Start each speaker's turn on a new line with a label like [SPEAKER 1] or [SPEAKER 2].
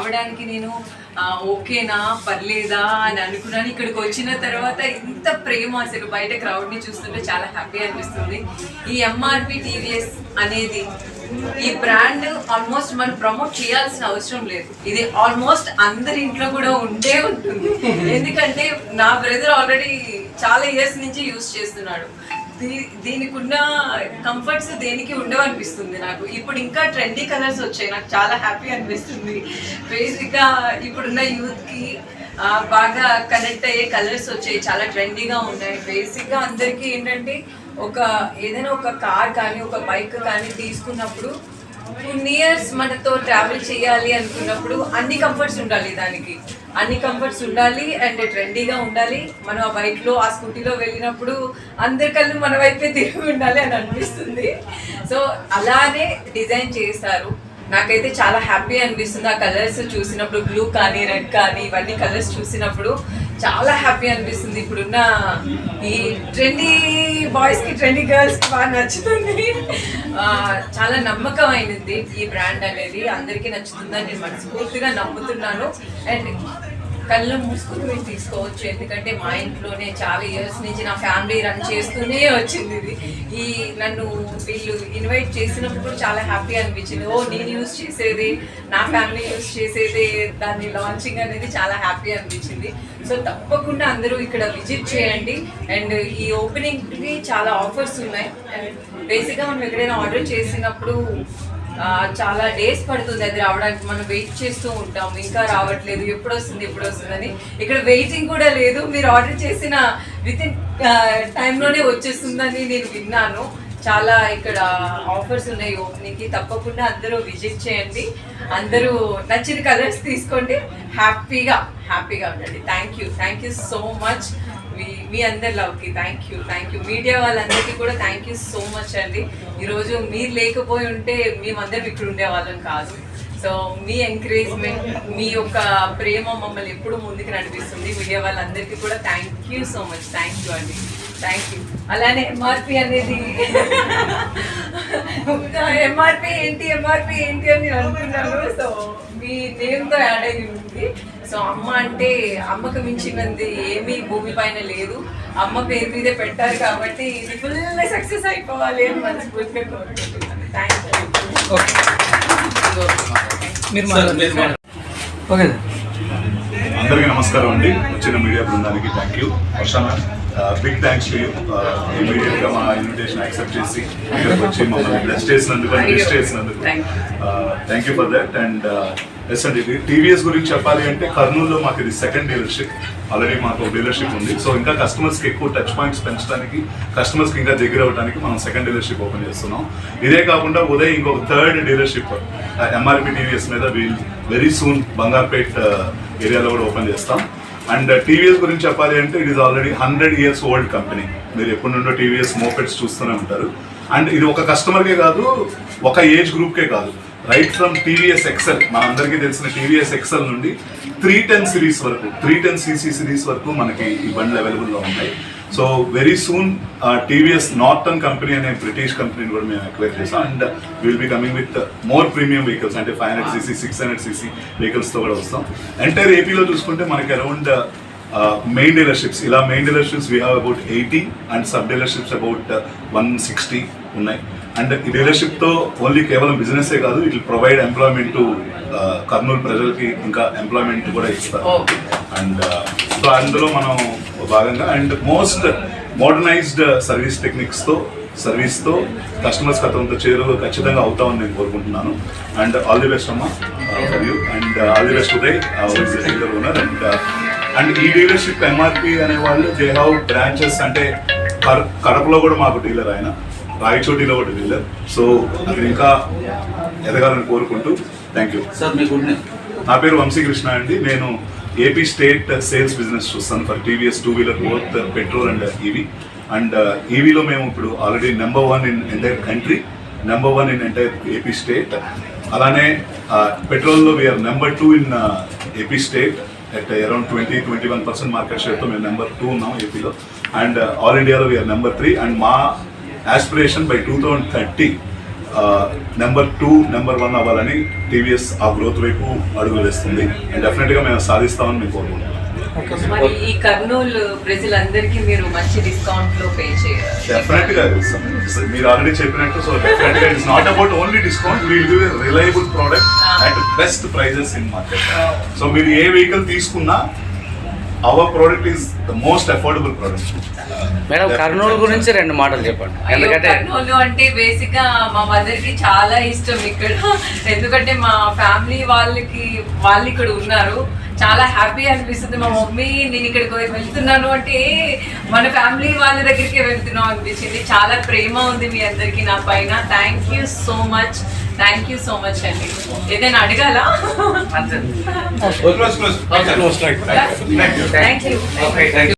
[SPEAKER 1] రావడానికి నేను ఓకేనా పర్లేదా అని అనుకున్నాను. ఇక్కడికి వచ్చిన తర్వాత ఇంత ప్రేమ, అసలు బయట క్రౌడ్ని చూస్తుంటే చాలా హ్యాపీ అనిపిస్తుంది. ఈ ఎంఆర్పి టీవీఎస్ అనేది ఈ బ్రాండ్ ఆల్మోస్ట్ మనం ప్రమోట్ చేయాల్సిన అవసరం లేదు. ఇది ఆల్మోస్ట్ అందరి ఇంట్లో కూడా ఉండే ఉంటుంది. ఎందుకంటే నా బ్రదర్ ఆల్రెడీ చాలా ఇయర్స్ నుంచి యూజ్ చేస్తున్నాడు. దీనికి ఉన్న కంఫర్ట్స్ దేనికి ఉండవనిపిస్తుంది నాకు. ఇప్పుడు ఇంకా ట్రెండీ కలర్స్ వచ్చాయి, నాకు చాలా హ్యాపీ అనిపిస్తుంది. బేసిక్గా ఇప్పుడున్న యూత్కి బాగా కనెక్ట్ అయ్యే కలర్స్ వచ్చాయి, చాలా ట్రెండీగా ఉన్నాయి. బేసిక్గా అందరికీ ఏంటంటే ఏదైనా ఒక కార్ కానీ ఒక బైక్ కానీ తీసుకున్నప్పుడు ఇయర్స్ మనతో ట్రావెల్ చేయాలి అనుకున్నప్పుడు అన్ని కంఫర్ట్స్ ఉండాలి, దానికి అన్ని కంఫర్ట్స్ ఉండాలి అండ్ ట్రెండీగా ఉండాలి. మనం ఆ బైక్లో ఆ స్కూటీలో వెళ్ళినప్పుడు అందరి కళ్ళు మన వైపే తిరిగి ఉండాలి అని అనిపిస్తుంది. సో అలానే డిజైన్ చేస్తారు. నాకైతే చాలా హ్యాపీ అనిపిస్తుంది ఆ కలర్స్ చూసినప్పుడు. బ్లూ కానీ రెడ్ కానీ ఇవన్నీ కలర్స్ చూసినప్పుడు చాలా హ్యాపీ అనిపిస్తుంది. ఇప్పుడున్న ఈ ట్రెండీ బాయ్స్కి ట్రెండీ గర్ల్స్కి బాగా నచ్చుతుంది. చాలా నమ్మకమైనది ఈ బ్రాండ్ అనేది, అందరికీ నచ్చుతుందని నేను మనస్ఫూర్తిగా నమ్ముతున్నాను. అండ్ కళ్ళు మూసుకుని మీరు తీసుకోవచ్చు, ఎందుకంటే మా ఇంట్లోనే చాలా ఇయర్స్ నుంచి నా ఫ్యామిలీ రన్ చేస్తూనే వచ్చింది ఇది. నన్ను వీళ్ళు ఇన్వైట్ చేసినప్పుడు చాలా హ్యాపీ అనిపించింది. నేను యూజ్ చేసేది, నా ఫ్యామిలీ యూజ్ చేసేది, దాన్ని లాంచింగ్ అనేది చాలా హ్యాపీ అనిపించింది. సో తప్పకుండా అందరూ ఇక్కడ విజిట్ చేయండి. అండ్ ఈ ఓపెనింగ్కి చాలా ఆఫర్స్ ఉన్నాయి. అండ్ బేసిక్గా మనం ఎక్కడైనా ఆర్డర్ చేసినప్పుడు చాలా డేస్ పడుతుంది అది రావడానికి. మనం వెయిట్ చేస్తూ ఉంటాం, ఇంకా రావట్లేదు, ఎప్పుడు వస్తుందని. ఇక్కడ వెయిటింగ్ కూడా లేదు, మీరు ఆర్డర్ చేసిన విత్ ఇన్ టైంలోనే వచ్చేస్తుందని నేను విన్నాను. చాలా ఇక్కడ ఆఫర్స్ ఉన్నాయి ఓపెనింగ్కి, తప్పకుండా అందరూ విజిట్ చేయండి. అందరూ నచ్చిన కలర్స్ తీసుకోండి, హ్యాపీగా ఉండండి. Thank you so much. మీ అందరి లవ్కి థ్యాంక్ యూ. మీడియా వాళ్ళందరికీ కూడా థ్యాంక్ యూ సో మచ్ అండి. ఈరోజు మీరు లేకపోయి ఉంటే మేమందరం ఇక్కడ ఉండేవాళ్ళం కాదు. సో మీ ఎంకరేజ్మెంట్, మీ యొక్క ప్రేమ మమ్మల్ని ఎప్పుడు ముందుకు నడిపిస్తుంది. మీడియా వాళ్ళందరికీ కూడా thank you so much. Thank you అండి. అలానే ఎంఆర్పి అనేది ఎంఆర్పి ఏంటి అని నేను అనుకున్నాను. సో మీ నేమ్తో యాడ్ అయ్యి ఉంది. సో అమ్మ అంటే అమ్మకు మించినది ఏమీ భూమి పైన లేదు. అమ్మ పేరు మీదే పెట్టారు కాబట్టి ఇది ఫుల్ సక్సెస్ అయిపోవాలి అని మనస్ఫూర్తిగా కోరుకుంటున్నాను. Thank
[SPEAKER 2] you.
[SPEAKER 3] అందరికీ నమస్కారం అండి. వచ్చిన మీడియా బృందానికి thank you. Big thanks to you. ఇమీడియట్గా మా ఇన్విటేషన్ యాక్సెప్ట్ చేసి ఇక్కడికి వచ్చి మమ్మల్ని బ్లెస్ చేసినందుకు, thank you for that. And yes అండి, టీవీఎస్ గురించి చెప్పాలి అంటే కర్నూలులో మాకు ఇది సెకండ్ డీలర్షిప్. ఆల్రెడీ మాకు డీలర్షిప్ ఉంది. సో ఇంకా కస్టమర్స్కి ఎక్కువ టచ్ పాయింట్స్ పెంచడానికి, కస్టమర్స్కి ఇంకా దగ్గర అవ్వడానికి మనం సెకండ్ డీలర్షిప్ ఓపెన్ చేస్తున్నాం. ఇదే కాకుండా ఉదయం ఇంకొక థర్డ్ డీలర్షిప్ ఎంఆర్పి టీవీఎస్ మీద వెరీ సూన్ బంగార్పేట్ ఏరియాలో కూడా ఓపెన్ చేస్తాం. అండ్ టీవీఎస్ గురించి చెప్పాలి అంటే it is already 100 years old company. మీరు ఎప్పటి నుండో టీవీఎస్ మోపెడ్స్ చూస్తూనే ఉంటారు. అండ్ ఇది ఒక కస్టమర్కే కాదు, ఒక ఏజ్ గ్రూప్కే కాదు, రైట్ ఫ్రమ్ టీవీఎస్ ఎక్సెల్, మనందరికీ తెలిసిన టీవీఎస్ ఎక్సెల్ నుండి 310 సిరీస్ వరకు, 310 cc సిరీస్ వరకు మనకి ఈ బండ్లు అవైలబుల్గా ఉన్నాయి. So very soon TVS Norton company అనే బ్రిటిష్ కంపెనీని కూడా మేము అక్వైర్ చేసాం. And will be coming with more premium vehicles, అంటే 500 cc 600 cc వెహికల్స్తో కూడా వస్తాం. ఎంటైర్ ఏపీలో చూసుకుంటే మనకి అరౌండ్ మెయిన్ డీలర్షిప్స్, ఇలా main dealerships we have about 80 and sub dealerships about 160 ఉన్నాయి. అండ్ ఈ డీలర్షిప్తో ఓన్లీ కేవలం బిజినెస్సే కాదు, it will provide employment to Kurnool ప్రజలకి, ఇంకా ఎంప్లాయ్మెంట్ కూడా ఇస్తారు. అండ్ సో అందులో మనం భాగంగా అండ్ మోస్ట్ మోడర్నైజ్డ్ సర్వీస్ టెక్నిక్స్తో సర్వీస్తో కస్టమర్స్ గతంతో చేరువ ఖచ్చితంగా అవుతామని నేను కోరుకుంటున్నాను. అండ్ ఆల్ ది బెస్ట్ అమ్మా for you. And all the best Uday owner. And ఈ డీలర్షిప్ ఎంఆర్పి అనే వాళ్ళు దే హ్యావ్ బ్రాంచెస్, అంటే కడపలో కూడా మాకు డీలర్, ఆయన రాయచోటిలో కూడా డీలర్. సో అది ఇంకా ఎదగాలని కోరుకుంటూ థ్యాంక్ యూ సార్. మీ గుడ్ నేమ్? నా పేరు వంశీకృష్ణ అండి. నేను ఏపీ స్టేట్ సేల్స్ బిజినెస్ చూస్తాను for TVS 2-wheeler both petrol and EV. And ఈవీలో మేము ఇప్పుడు already number 1 in entire country, number 1 in entire AP state. అలానే పెట్రోల్లో we're number 2 in AP state at around 20-21% market షేర్తో మేము నెంబర్ 2 ఉన్నాం ఏపీలో. అండ్ ఆల్ ఇండియాలో వీఆర్ నెంబర్ 3. అండ్ మా ఆస్పిరేషన్ బై 2030 నెంబర్ 2, నెంబర్ 1 అవ్వాలని టీవీఎస్ ఆ గ్రోత్ వైపు అడుగులు వేస్తుంది. అండ్ డెఫినెట్గా మేము సాధిస్తామని మీకు కోరుకుంటున్నాం.
[SPEAKER 1] మరి ఈ కర్నూలు ప్రజలందరికీ మీరు మంచి డిస్కౌంట్ లో పే చేయాలి.
[SPEAKER 3] డెఫినెట్గా మీరు ఆల్రెడీ చెప్పినట్టు, సో డెఫినెట్గా it's not about only discount, will give reliable product at best prices in market. So మీరు ఏ వెహికల్ తీసుకున్నా our product is the most affordable product.
[SPEAKER 2] Madam Kurnool గురించి 2 మాటలు చెప్పండి.
[SPEAKER 1] అయ్యో,
[SPEAKER 2] ఎందుకంటే
[SPEAKER 1] కర్నూలు అంటే బేసిక్ గా మా మదర్ కి చాలా ఇష్టం ఇక్కడ. ఎందుకంటే మా ఫ్యామిలీ వాళ్ళు ఇక్కడ ఉన్నారు. చాలా హ్యాపీ అనిపిస్తుంది. మా మమ్మీ నేను ఇక్కడికి వెళ్తున్నాను అంటే మన ఫ్యామిలీ వాళ్ళ దగ్గరికి వెళ్తున్నాం అనిపించింది. చాలా ప్రేమ ఉంది మీ అందరికి నా పైన. థ్యాంక్ యూ సో మచ్ అండి. ఏదైనా అడగాలా?
[SPEAKER 2] అంతే.
[SPEAKER 1] Thank you.